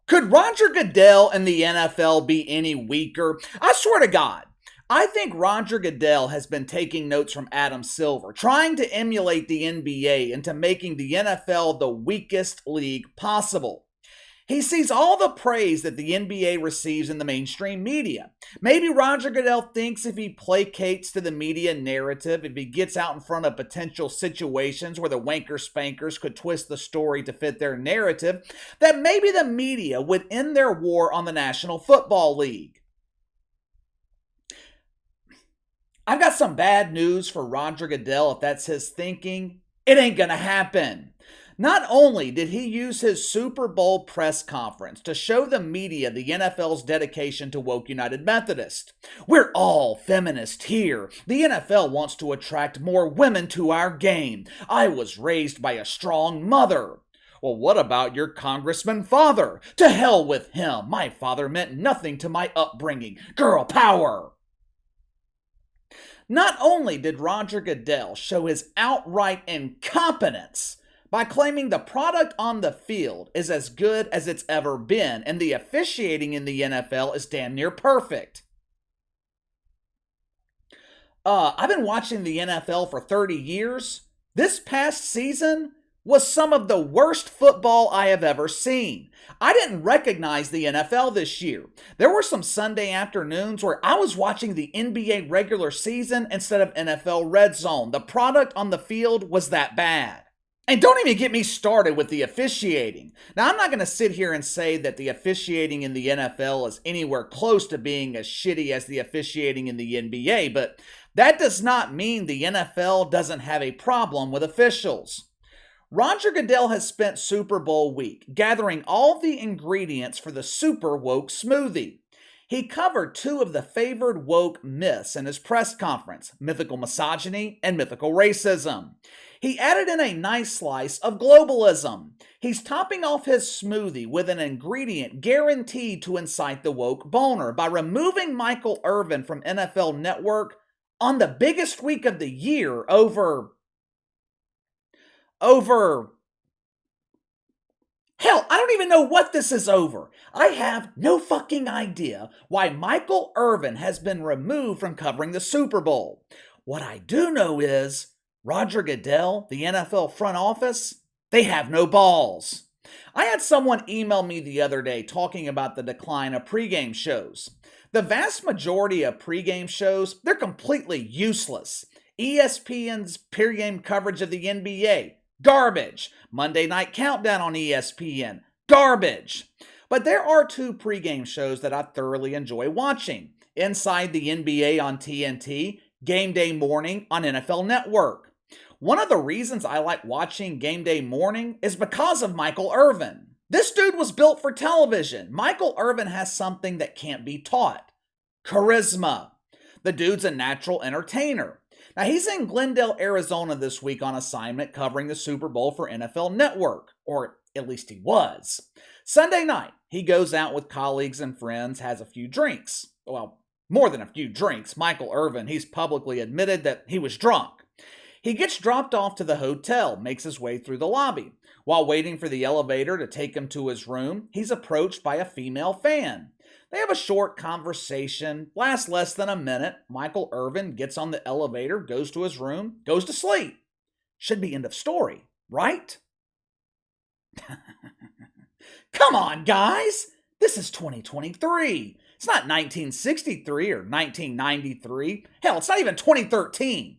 Could Roger Goodell and the NFL be any weaker? I swear to God, I think Roger Goodell has been taking notes from Adam Silver, trying to emulate the NBA into making the NFL the weakest league possible. He sees all the praise that the NBA receives in the mainstream media. Maybe Roger Goodell thinks if he placates to the media narrative, if he gets out in front of potential situations where the wanker spankers could twist the story to fit their narrative, that maybe the media would end their war on the National Football League. I've got some bad news for Roger Goodell if that's his thinking. It ain't gonna happen. Not only did he use his Super Bowl press conference to show the media the NFL's dedication to woke United Methodist. We're all feminist here. The NFL wants to attract more women to our game. I was raised by a strong mother. Well, what about your congressman father? To hell with him. My father meant nothing to my upbringing. Girl power. Not only did Roger Goodell show his outright incompetence by claiming the product on the field is as good as it's ever been and the officiating in the NFL is damn near perfect. I've been watching the NFL for 30 years. This past season was some of the worst football I have ever seen. I didn't recognize the NFL this year. There were some Sunday afternoons where I was watching the NBA regular season instead of NFL Red Zone. The product on the field was that bad. And don't even get me started with the officiating. Now, I'm not going to sit here and say that the officiating in the NFL is anywhere close to being as shitty as the officiating in the NBA, but that does not mean the NFL doesn't have a problem with officials. Roger Goodell has spent Super Bowl week gathering all the ingredients for the super woke smoothie. He covered two of the favored woke myths in his press conference, mythical misogyny and mythical racism. He added in a nice slice of globalism. He's topping off his smoothie with an ingredient guaranteed to incite the woke boner by removing Michael Irvin from NFL Network on the biggest week of the year over hell, I don't even know what this is over. I have no fucking idea why Michael Irvin has been removed from covering the Super Bowl. What I do know is Roger Goodell, the NFL front office, they have no balls. I had someone email me the other day talking about the decline of pregame shows. The vast majority of pregame shows, they're completely useless. ESPN's pregame coverage of the NBA, garbage. Monday Night Countdown on ESPN, garbage. But there are two pregame shows that I thoroughly enjoy watching. Inside the NBA on TNT, Game Day Morning on NFL Network. One of the reasons I like watching Game Day Morning is because of Michael Irvin. This dude was built for television. Michael Irvin has something that can't be taught. Charisma. The dude's a natural entertainer. Now, he's in Glendale, Arizona this week on assignment covering the Super Bowl for NFL Network, or at least he was. Sunday night, he goes out with colleagues and friends, has a few drinks. Well, more than a few drinks. Michael Irvin, he's publicly admitted that he was drunk. He gets dropped off to the hotel, makes his way through the lobby. While waiting for the elevator to take him to his room, he's approached by a female fan. They have a short conversation, lasts less than a minute. Michael Irvin gets on the elevator, goes to his room, goes to sleep. Should be end of story, right? Come on, guys! This is 2023. It's not 1963 or 1993. Hell, it's not even 2013.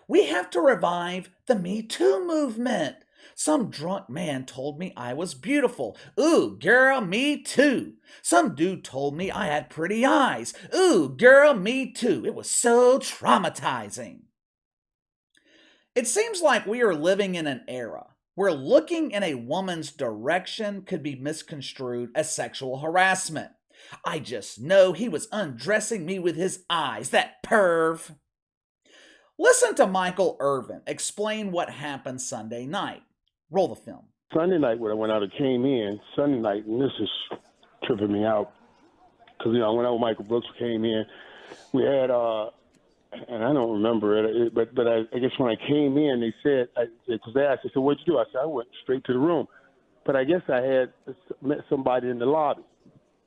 We have to revive the Me Too movement. Some drunk man told me I was beautiful. Ooh, girl, me too. Some dude told me I had pretty eyes. Ooh, girl, me too. It was so traumatizing. It seems like we are living in an era where looking in a woman's direction could be misconstrued as sexual harassment. I just know he was undressing me with his eyes, that perv. Listen to Michael Irvin explain what happened Sunday night. Roll the film. Sunday night when I went out, I came in Sunday night, and this is tripping me out because I went out with Michael Brooks. Came in, we had and I don't remember it, but I guess when I came in, they said because they asked, I said, "What'd you do?" I said, "I went straight to the room." But I guess I had met somebody in the lobby,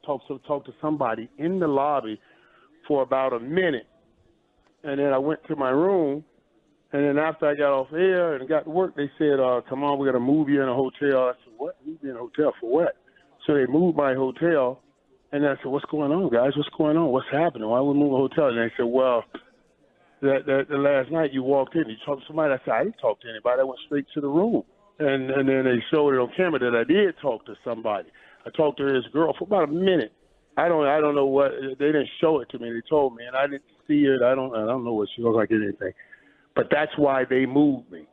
talked to somebody in the lobby for about a minute. And then I went to my room, and then after I got off air and got to work, they said, come on, we're going to move you in a hotel. I said, what? Move me in a hotel for what? So they moved my hotel, and I said, what's going on, guys? What's going on? What's happening? Why would we move a hotel? And they said, well, the last night you walked in, you talked to somebody. I said, I didn't talk to anybody. I went straight to the room. And then they showed it on camera that I did talk to somebody. I talked to his girl for about a minute. I don't know what, they didn't show it to me. They told me, and I didn't see it. I don't know what she looked like or anything. But that's why they moved me.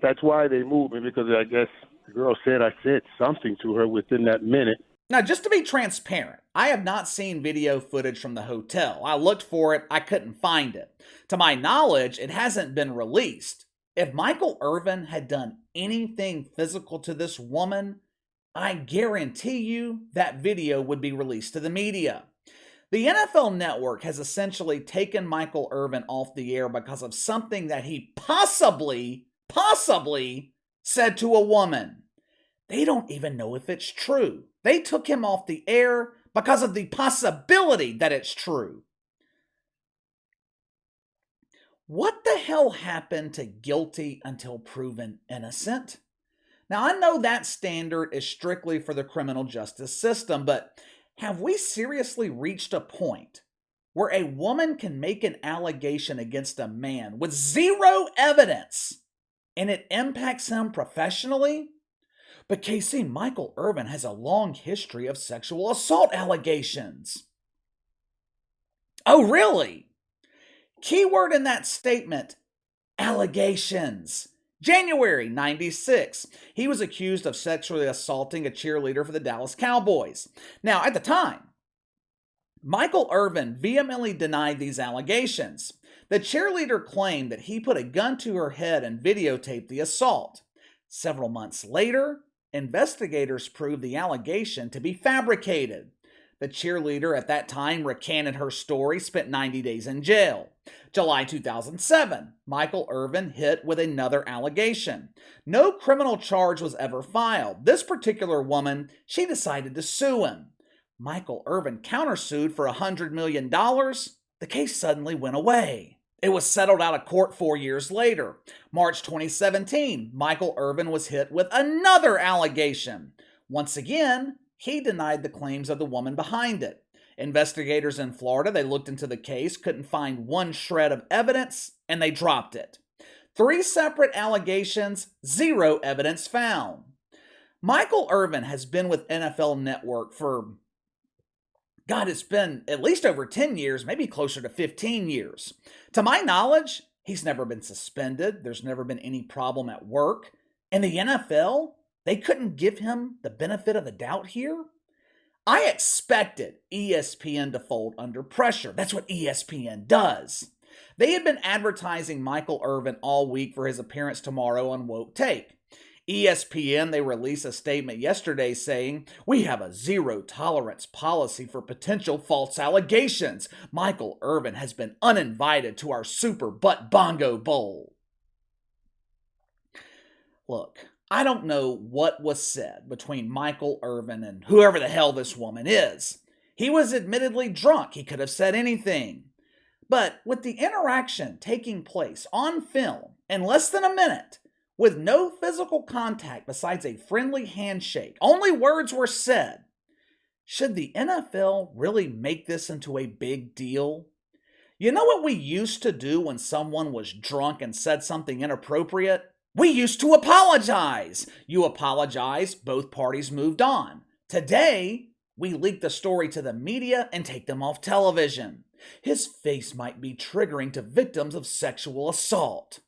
That's why they moved me, because I guess the girl said I said something to her within that minute. Now, just to be transparent, I have not seen video footage from the hotel. I looked for it, I couldn't find it. To my knowledge, it hasn't been released. If Michael Irvin had done anything physical to this woman, I guarantee you that video would be released to the media. The NFL Network has essentially taken Michael Irvin off the air because of something that he possibly said to a woman. They don't even know if it's true. They took him off the air because of the possibility that it's true. What the hell happened to guilty until proven innocent? Now, I know that standard is strictly for the criminal justice system, but have we seriously reached a point where a woman can make an allegation against a man with zero evidence and it impacts him professionally? But Casey, Michael Irvin has a long history of sexual assault allegations. Oh, really? Keyword in that statement, allegations. January 96, he was accused of sexually assaulting a cheerleader for the Dallas Cowboys. Now, at the time, Michael Irvin vehemently denied these allegations. The cheerleader claimed that he put a gun to her head and videotaped the assault. Several months later, investigators proved the allegation to be fabricated. The cheerleader at that time recanted her story, spent 90 days in jail. July 2007, Michael Irvin hit with another allegation. No criminal charge was ever filed. This particular woman, she decided to sue him. Michael Irvin countersued for $100 million. The case suddenly went away. It was settled out of court 4 years later. March 2017, Michael Irvin was hit with another allegation. Once again, he denied the claims of the woman behind it. Investigators in Florida, they looked into the case, couldn't find one shred of evidence, and they dropped it. 3 separate allegations, 0 evidence found. Michael Irvin has been with NFL Network for, it's been at least over 10 years, maybe closer to 15 years. To my knowledge, he's never been suspended. There's never been any problem at work. And the NFL, they couldn't give him the benefit of the doubt here. I expected ESPN to fold under pressure. That's what ESPN does. They had been advertising Michael Irvin all week for his appearance tomorrow on Woke Take. ESPN, they released a statement yesterday saying, "We have a zero tolerance policy for potential false allegations. Michael Irvin has been uninvited to our Super Butt Bongo Bowl." Look, I don't know what was said between Michael Irvin and whoever the hell this woman is. He was admittedly drunk. He could have said anything. But with the interaction taking place on film in less than a minute, with no physical contact besides a friendly handshake, only words were said, should the NFL really make this into a big deal? You know what we used to do when someone was drunk and said something inappropriate? We used to apologize. You apologize, both parties moved on. Today, we leak the story to the media and take them off television. His face might be triggering to victims of sexual assault.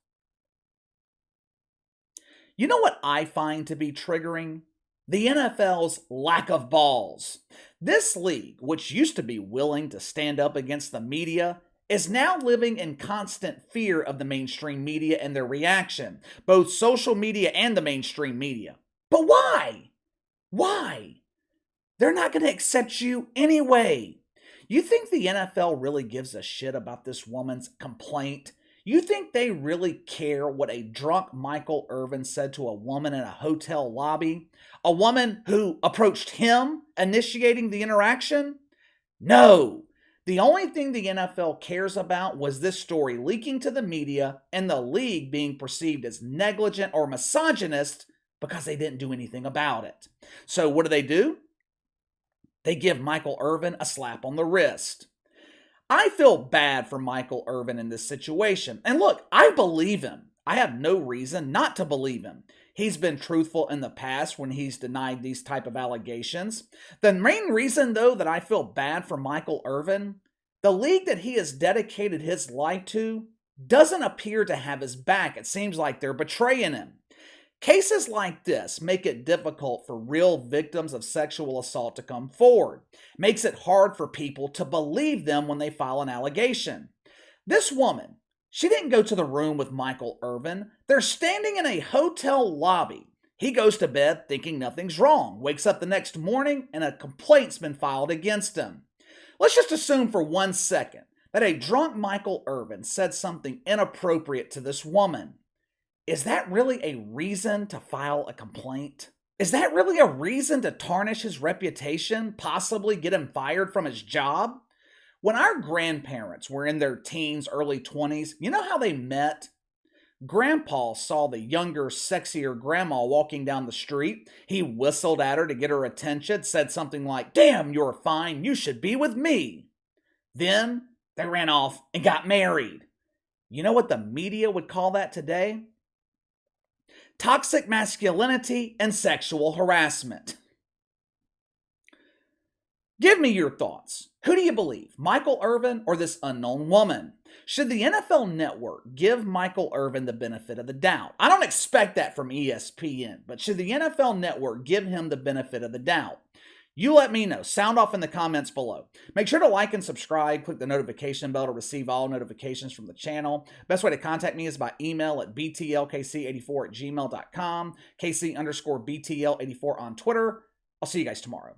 You know what I find to be triggering? The NFL's lack of balls. This league, which used to be willing to stand up against the media, is now living in constant fear of the mainstream media and their reaction, both social media and the mainstream media. But why? Why? They're not going to accept you anyway. You think the NFL really gives a shit about this woman's complaint? You think they really care what a drunk Michael Irvin said to a woman in a hotel lobby? A woman who approached him, initiating the interaction? No. The only thing the NFL cares about was this story leaking to the media and the league being perceived as negligent or misogynist because they didn't do anything about it. So what do? They give Michael Irvin a slap on the wrist. I feel bad for Michael Irvin in this situation. And look, I believe him. I have no reason not to believe him. He's been truthful in the past when he's denied these type of allegations. The main reason, though, that I feel bad for Michael Irvin, the league that he has dedicated his life to doesn't appear to have his back. It seems like they're betraying him. Cases like this make it difficult for real victims of sexual assault to come forward. Makes it hard for people to believe them when they file an allegation. This woman, she didn't go to the room with Michael Irvin. They're standing in a hotel lobby. He goes to bed thinking nothing's wrong, wakes up the next morning, and a complaint's been filed against him. Let's just assume for 1 second that a drunk Michael Irvin said something inappropriate to this woman. Is that really a reason to file a complaint? Is that really a reason to tarnish his reputation, possibly get him fired from his job? When our grandparents were in their teens, early 20s, you know how they met? Grandpa saw the younger, sexier grandma walking down the street. He whistled at her to get her attention, said something like, "Damn, you're fine, you should be with me." Then they ran off and got married. You know what the media would call that today? Toxic masculinity and sexual harassment. Give me your thoughts. Who do you believe, Michael Irvin or this unknown woman? Should the NFL Network give Michael Irvin the benefit of the doubt? I don't expect that from ESPN, but should the NFL Network give him the benefit of the doubt? You let me know. Sound off in the comments below. Make sure to like and subscribe. Click the notification bell to receive all notifications from the channel. Best way to contact me is by email at btlkc84@gmail.com, KC_BTL84 on Twitter. I'll see you guys tomorrow.